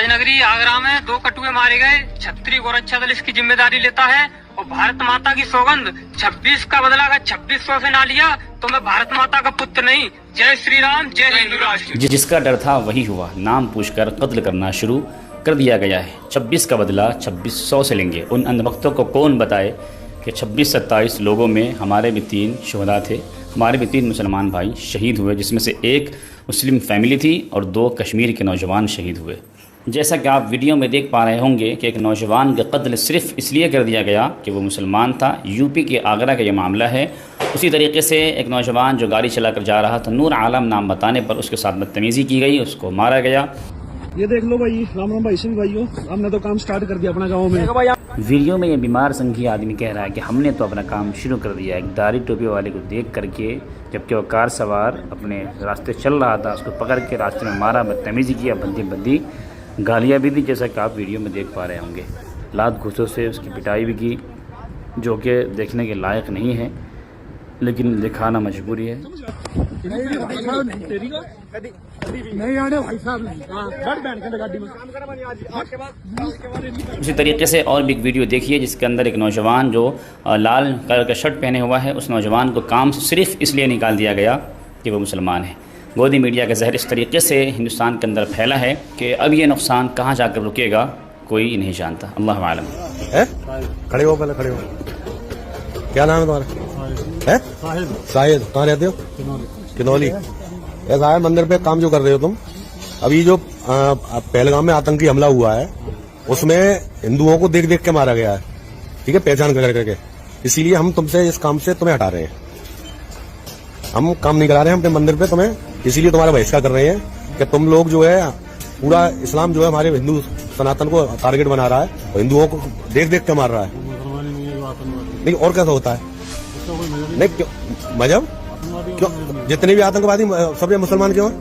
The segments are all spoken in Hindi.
राजनगरी आगरा में 2 कटुए मारे गए। छत्री गोरक्षा दल इसकी जिम्मेदारी लेता है और भारत माता की सौगंध 26 का बदला अगर 2600 से ना लिया तो मैं भारत माता का पुत्र नहीं। जय श्री राम, जय हिंदू राष्ट्र। जिसका डर था वही हुआ, नाम पूछकर कत्ल करना शुरू कर दिया गया है। 26 का बदला 2600 से लेंगे। उन अंधभक्तों को कौन बताए कि 26-27 लोगों में हमारे भी 3 शुहदा थे, हमारे भी 3 मुसलमान भाई शहीद हुए, जिसमें से 1 मुस्लिम फैमिली थी और 2 कश्मीर के नौजवान शहीद हुए। जैसा कि आप वीडियो में देख पा रहे होंगे कि एक नौजवान का कत्ल सिर्फ इसलिए कर दिया गया कि वो मुसलमान था। यूपी के आगरा का ये मामला है। उसी तरीके से एक नौजवान जो गाड़ी चलाकर जा रहा था, नूर आलम नाम बताने पर उसके साथ बदतमीज़ी की गई, उसको मारा गया। ये देख लो भाई, राम राम भाई सिंह भाइयों, हमने तो काम स्टार्ट कर दिया अपना गाँव में। वीडियो में ये बीमार संघी आदमी कह रहा है कि हमने तो अपना काम शुरू कर दिया। एक दाढ़ी टोपी वाले को देख करके, जबकि वो कार सवार अपने रास्ते चल रहा था, उसको पकड़ के रास्ते में मारा, बदतमीज़ी किया, बंदी गालियाँ भी दी, जैसा कि आप वीडियो में देख पा रहे होंगे। लात घूंसों से उसकी पिटाई भी की, जो कि देखने के लायक नहीं है, लेकिन दिखाना मजबूरी है। उसी तरीके से और भी एक वीडियो देखिए जिसके अंदर एक नौजवान जो लाल कलर का शर्ट पहने हुआ है, उस नौजवान को काम से सिर्फ इसलिए निकाल दिया गया कि वो मुसलमान है। गोदी मीडिया का जहर इस तरीके से हिंदुस्तान के अंदर फैला है कि अब ये नुकसान कहाँ जाकर रुकेगा कोई नहीं जानता। अल्लाह आलम। खड़े हो, पहले खड़े हो। क्या नाम है तुम्हारा? है शाहिद। कहाँ रहते हो? किनौली। ऐसा है, मंदिर पे काम जो कर रहे हो तुम, अभी जो पहलगाम में आतंकी हमला हुआ है उसमें हिंदुओं को देख देख के मारा गया है, ठीक है, पहचान कर करके। इसीलिए हम तुमसे इस काम से तुम्हें हटा रहे हैं। हम काम नहीं करा रहे हैं अपने मंदिर पे तुम्हें, इसीलिए तुम्हारा बहिष्कार कर रहे हैं कि तुम लोग जो है, पूरा इस्लाम जो है हमारे हिंदू सनातन को टारगेट बना रहा है और हिंदुओं को देख देख के मार रहा है। नहीं और कैसा होता है? नहीं क्यों मजहब क्यों? जितने भी आतंकवादी सब ये मुसलमान क्यों है?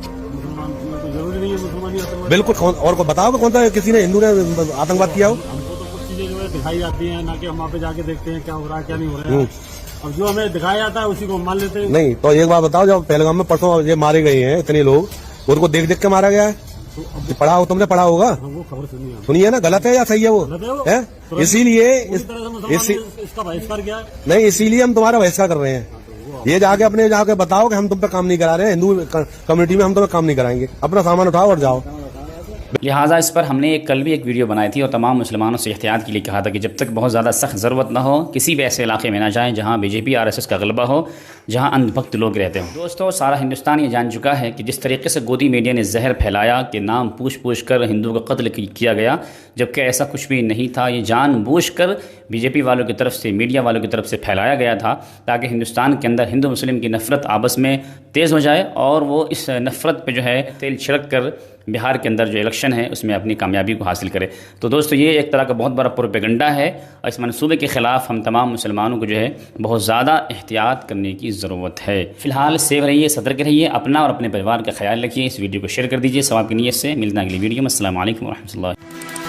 बिल्कुल। और को बताओ कौन सा किसी ने हिंदू ने आतंकवाद किया हो? हमको तो कुछ चीजें जो है दिखाई जाती हैं, ना कि हम वहाँ पे जाके देखते हैं क्या हो रहा है क्या नहीं हो रहा है। अब जो हमें दिखाया जाता है उसी को मान लेते हैं। नहीं तो एक बात बताओ, जब पहलगाम में परसों ये मारे गए हैं इतने लोग, उनको देख देख के मारा गया है। तो पढ़ा हो, तुमने पढ़ा होगा, वो खबर सुनिए ना, गलत है या सही है वो है? इसीलिए इसका बहिष्कार किया है। नहीं, इसीलिए हम तुम्हारा बहिष्कार कर रहे हैं। ये जाके अपने जाके बताओ कि हम तुम पे काम नहीं करा रहे हैं, हिंदू कम्युनिटी में हम तुम्हें काम नहीं कराएंगे, अपना सामान उठाओ और जाओ। लिहाजा इस पर हमने कल भी एक वीडियो बनाई थी और तमाम मुसलमानों से एहतियात के लिए कहा था कि जब तक बहुत ज़्यादा सख्त ज़रूरत ना हो, किसी भी ऐसे इलाके में ना जाएं जहां बीजेपी आरएसएस का गलबा हो, जहां अंधभक्त लोग रहते हों। दोस्तों, सारा हिंदुस्तान ये जान चुका है कि जिस तरीके से गोदी मीडिया ने जहर फैलाया कि नाम पूछ कर हिंदुओं का कत्ल किया गया, जबकि ऐसा कुछ भी नहीं था। ये जानबूझकर बीजेपी वालों की तरफ से, मीडिया वालों की तरफ से फैलाया गया था ताकि हिंदुस्तान के अंदर हिंदू मुस्लिम की नफरत आपस में तेज़ हो जाए और वो इस नफरत पे जो है तेल छिड़क कर बिहार के अंदर जो इलेक्शन है उसमें अपनी कामयाबी को हासिल करे। तो दोस्तों, ये एक तरह का बहुत बड़ा प्रोपेगेंडा है और इस मनसूबे के ख़िलाफ़ हम तमाम मुसलमानों को जो है बहुत ज़्यादा एहतियात करने की ज़रूरत है। फ़िलहाल सेव रहिए, सतर्क रहिए, अपना और अपने परिवार का ख्याल रखिए। इस वीडियो को शेयर कर दीजिए सवाब की नीयत से। मिलना अगली वीडियो में। अस्सलाम वालेकुम व रहमतुल्लाह।